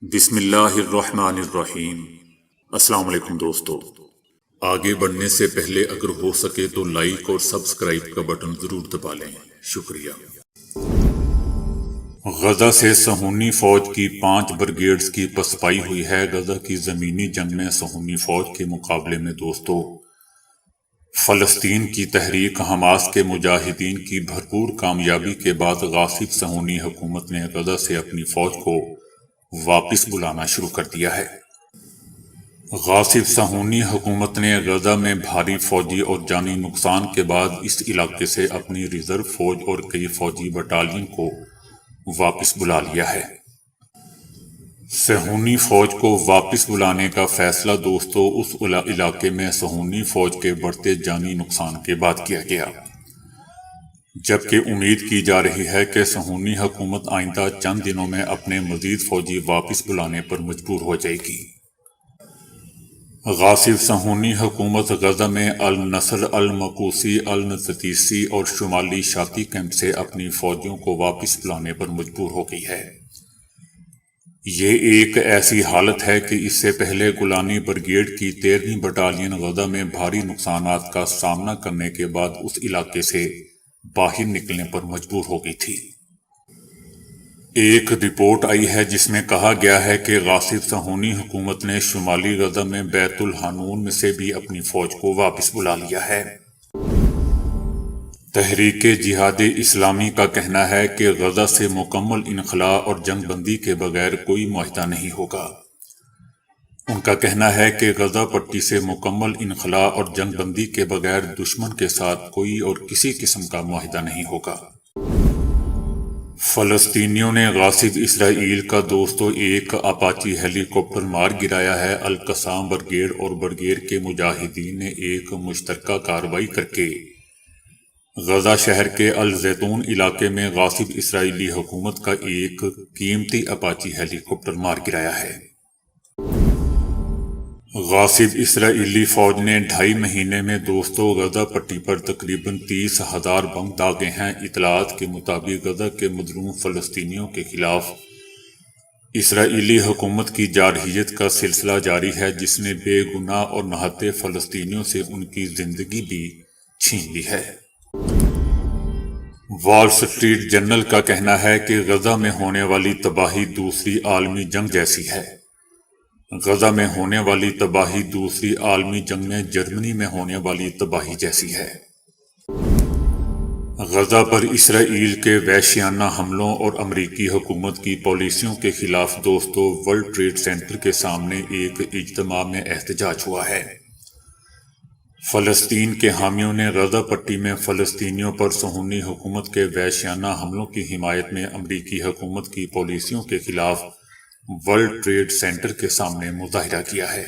بسم اللہ الرحمن الرحیم۔ السلام علیکم دوستو، آگے بڑھنے سے پہلے اگر ہو سکے تو لائک اور سبسکرائب کا بٹن ضرور دبا لیں، شکریہ۔ غزہ سے صہیونی فوج کی 5 بریگیڈز کی پسپائی ہوئی ہے۔ غزہ کی زمینی جنگ میں صہیونی فوج کے مقابلے میں دوستو فلسطین کی تحریک حماس کے مجاہدین کی بھرپور کامیابی کے بعد غاصب صہیونی حکومت نے غزہ سے اپنی فوج کو واپس بلانا شروع کر دیا ہے۔ غاصب صہیونی حکومت نے غزہ میں بھاری فوجی اور جانی نقصان کے بعد اس علاقے سے اپنی ریزرو فوج اور کئی فوجی بٹالین کو واپس بلا لیا ہے۔ صہیونی فوج کو واپس بلانے کا فیصلہ دوستو اس علاقے میں صہیونی فوج کے بڑھتے جانی نقصان کے بعد کیا گیا، جبکہ امید کی جا رہی ہے کہ صہیونی حکومت آئندہ چند دنوں میں اپنے مزید فوجی واپس بلانے پر مجبور ہو جائے گی۔ غاصب صہیونی حکومت غزہ میں النصر، المقوسی، النطیسی اور شمالی شاتی کیمپ سے اپنی فوجیوں کو واپس بلانے پر مجبور ہو گئی ہے۔ یہ ایک ایسی حالت ہے کہ اس سے پہلے گولانی بریگیڈ کی 13ویں بٹالین غزہ میں بھاری نقصانات کا سامنا کرنے کے بعد اس علاقے سے باہر نکلنے پر مجبور ہو گئی تھی۔ ایک رپورٹ آئی ہے جس میں کہا گیا ہے کہ غاصب صہیونی حکومت نے شمالی غزہ میں بیت الحنون میں سے بھی اپنی فوج کو واپس بلا لیا ہے۔ تحریک جہاد اسلامی کا کہنا ہے کہ غزہ سے مکمل انخلاء اور جنگ بندی کے بغیر کوئی معاہدہ نہیں ہوگا۔ ان کا کہنا ہے کہ غزہ پٹی سے مکمل انخلاء اور جنگ بندی کے بغیر دشمن کے ساتھ کوئی اور کسی قسم کا معاہدہ نہیں ہوگا۔ فلسطینیوں نے غاصب اسرائیل کا دوستو ایک اپاچی ہیلی کاپٹر مار گرایا ہے۔ القصام بریگیڈ اور بریگیڈ کے مجاہدین نے ایک مشترکہ کارروائی کر کے غزہ شہر کے الزیتون علاقے میں غاصب اسرائیلی حکومت کا ایک قیمتی اپاچی ہیلی کاپٹر مار گرایا ہے۔ غاصب اسرائیلی فوج نے 2.5 مہینے میں دوستو غزہ پٹی پر تقریباً 30,000 بم داغے ہیں۔ اطلاعات کے مطابق غزہ کے مظلوم فلسطینیوں کے خلاف اسرائیلی حکومت کی جارحیت کا سلسلہ جاری ہے، جس نے بے گناہ اور نہتے فلسطینیوں سے ان کی زندگی بھی چھین لی ہے۔ وال سٹریٹ جرنل کا کہنا ہے کہ غزہ میں ہونے والی تباہی دوسری عالمی جنگ جیسی ہے۔ غزہ میں ہونے والی تباہی دوسری عالمی جنگ میں جرمنی میں ہونے والی تباہی جیسی ہے۔ غزہ پر اسرائیل کے وحشیانہ حملوں اور امریکی حکومت کی پالیسیوں کے خلاف دوستو ورلڈ ٹریڈ سینٹر کے سامنے ایک اجتماع میں احتجاج ہوا ہے۔ فلسطین کے حامیوں نے غزہ پٹی میں فلسطینیوں پر صہیونی حکومت کے وحشیانہ حملوں کی حمایت میں امریکی حکومت کی پالیسیوں کے خلاف ورلڈ ٹریڈ سینٹر کے سامنے مظاہرہ کیا ہے۔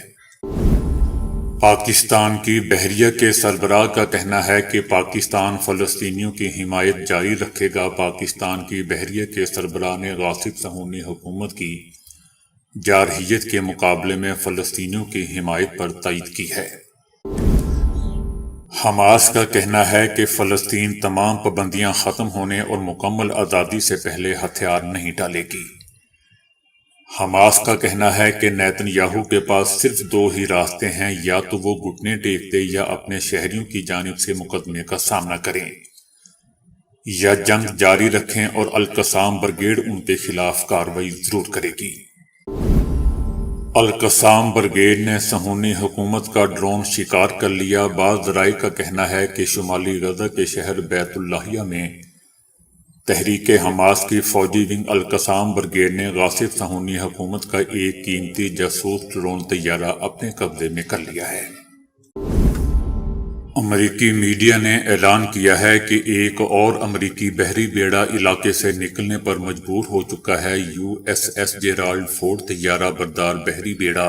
پاکستان کی بحریہ کے سربراہ کا کہنا ہے کہ پاکستان فلسطینیوں کی حمایت جاری رکھے گا۔ پاکستان کی بحریہ کے سربراہ نے غاصب صہیونی حکومت کی جارحیت کے مقابلے میں فلسطینیوں کی حمایت پر تائید کی ہے۔ حماس کا کہنا ہے کہ فلسطین تمام پابندیاں ختم ہونے اور مکمل آزادی سے پہلے ہتھیار نہیں ڈالے گی۔ حماس کا کہنا ہے کہ نیتن یاہو کے پاس صرف 2 ہی راستے ہیں، یا تو وہ گھٹنے ٹیک دے یا اپنے شہریوں کی جانب سے مقدمے کا سامنا کریں، یا جنگ جاری رکھیں اور القصام بریگیڈ ان کے خلاف کارروائی ضرور کرے گی۔ القصام بریگیڈ نے صہیونی حکومت کا ڈرون شکار کر لیا۔ بعض ذرائع کا کہنا ہے کہ شمالی غزہ کے شہر بیت اللحیہ میں تحریک حماس کی فوجی ونگ القصام بریگیڈ نے غاصب صہیونی حکومت کا ایک قیمتی جاسوس ڈرون طیارہ اپنے قبضے میں کر لیا ہے۔ امریکی میڈیا نے اعلان کیا ہے کہ ایک اور امریکی بحری بیڑا علاقے سے نکلنے پر مجبور ہو چکا ہے۔ USS جیرالڈ فورڈ طیارہ بردار بحری بیڑا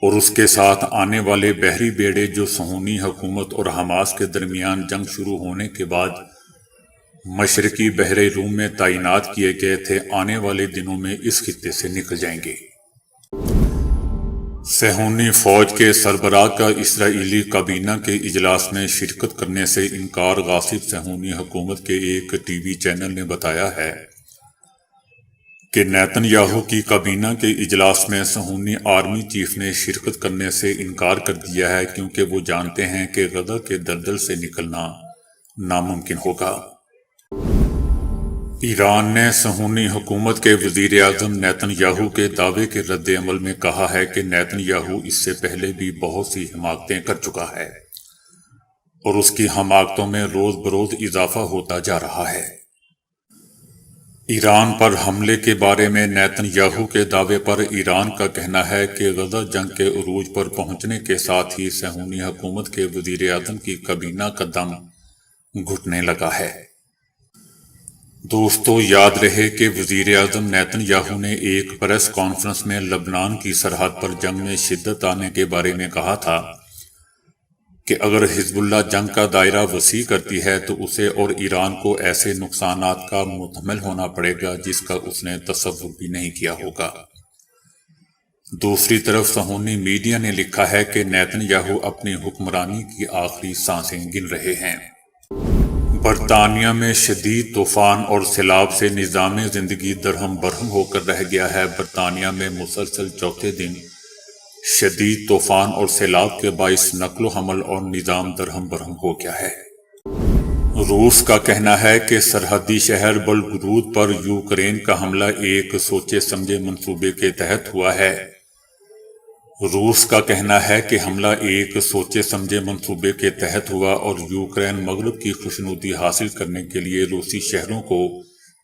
اور اس کے ساتھ آنے والے بحری بیڑے جو صہیونی حکومت اور حماس کے درمیان جنگ شروع ہونے کے بعد مشرقی بحر روم میں تعینات کیے گئے تھے، آنے والے دنوں میں اس خطے سے نکل جائیں گے۔ صہیونی فوج کے سربراہ کا اسرائیلی کابینہ کے اجلاس میں شرکت کرنے سے انکار۔ غاصب صہیونی حکومت کے ایک ٹی وی چینل نے بتایا ہے کہ نیتن یاہو کی کابینہ کے اجلاس میں صہیونی آرمی چیف نے شرکت کرنے سے انکار کر دیا ہے، کیونکہ وہ جانتے ہیں کہ غزہ کے دلدل سے نکلنا ناممکن ہوگا۔ ایران نے صہیونی حکومت کے وزیر اعظم نیتن یاہو کے دعوے کے رد عمل میں کہا ہے کہ نیتن یاہو اس سے پہلے بھی بہت سی حماقتیں کر چکا ہے اور اس کی حماقتوں میں روز بروز اضافہ ہوتا جا رہا ہے۔ ایران پر حملے کے بارے میں نیتن یاہو کے دعوے پر ایران کا کہنا ہے کہ غزہ جنگ کے عروج پر پہنچنے کے ساتھ ہی صہیونی حکومت کے وزیر اعظم کی کابینہ کا دم گھٹنے لگا ہے۔ دوستو، یاد رہے کہ وزیر اعظم نیتن یاہو نے ایک پریس کانفرنس میں لبنان کی سرحد پر جنگ میں شدت آنے کے بارے میں کہا تھا کہ اگر حزب اللہ جنگ کا دائرہ وسیع کرتی ہے تو اسے اور ایران کو ایسے نقصانات کا متحمل ہونا پڑے گا جس کا اس نے تصور بھی نہیں کیا ہوگا۔ دوسری طرف صہیونی میڈیا نے لکھا ہے کہ نیتن یاہو اپنی حکمرانی کی آخری سانسیں گن رہے ہیں۔ برطانیہ میں شدید طوفان اور سیلاب سے نظام زندگی درہم برہم ہو کر رہ گیا ہے۔ برطانیہ میں مسلسل چوتھے دن شدید طوفان اور سیلاب کے باعث نقل و حمل اور نظام درہم برہم ہو گیا ہے۔ روس کا کہنا ہے کہ سرحدی شہر بلگورود پر یوکرین کا حملہ ایک سوچے سمجھے منصوبے کے تحت ہوا ہے۔ روس کا کہنا ہے کہ حملہ ایک سوچے سمجھے منصوبے کے تحت ہوا اور یوکرین مغرب کی خوشنودی حاصل کرنے کے لیے روسی شہروں کو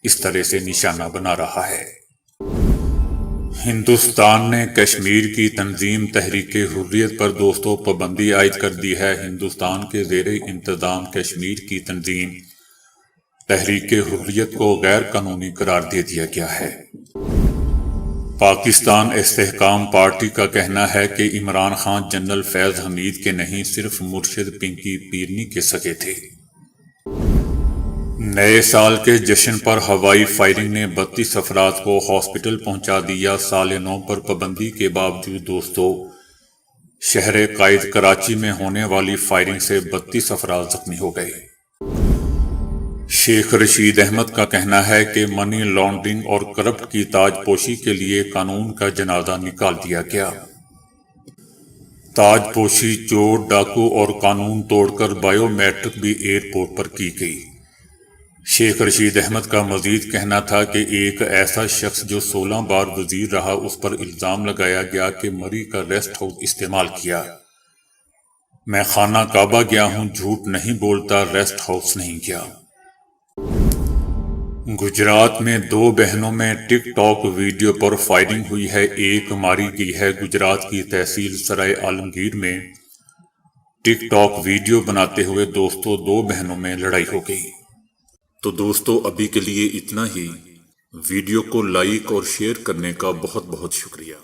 اس طرح سے نشانہ بنا رہا ہے۔ ہندوستان نے کشمیر کی تنظیم تحریک حریت پر دوستو پابندی عائد کر دی ہے۔ ہندوستان کے زیر انتظام کشمیر کی تنظیم تحریک حریت کو غیر قانونی قرار دے دیا گیا ہے۔ پاکستان استحکام پارٹی کا کہنا ہے کہ عمران خان جنرل فیض حمید کے نہیں، صرف مرشد پنکی پیرنی کے سگے تھے۔ نئے سال کے جشن پر ہوائی فائرنگ نے 32 افراد کو ہاسپٹل پہنچا دیا۔ سال نو پر پابندی کے باوجود دوستو شہر قائد کراچی میں ہونے والی فائرنگ سے 32 افراد زخمی ہو گئے۔ شیخ رشید احمد کا کہنا ہے کہ منی لانڈرنگ اور کرپٹ کی تاج پوشی کے لیے قانون کا جنازہ نکال دیا گیا۔ تاج پوشی، چور، ڈاکو اور قانون توڑ کر بائیو میٹرک بھی ایئرپورٹ پر کی گئی۔ شیخ رشید احمد کا مزید کہنا تھا کہ ایک ایسا شخص جو 16 بار وزیر رہا، اس پر الزام لگایا گیا کہ مری کا ریسٹ ہاؤس استعمال کیا۔ میں خانہ کعبہ گیا ہوں، جھوٹ نہیں بولتا، ریسٹ ہاؤس نہیں گیا۔ گجرات میں 2 بہنوں میں ٹک ٹاک ویڈیو پر فائرنگ ہوئی ہے، ایک ماری گئی ہے۔ گجرات کی تحصیل سرائے عالمگیر میں ٹک ٹاک ویڈیو بناتے ہوئے دوستو 2 بہنوں میں لڑائی ہو گئی۔ تو دوستو ابھی کے لیے اتنا ہی۔ ویڈیو کو لائک اور شیئر کرنے کا بہت بہت شکریہ۔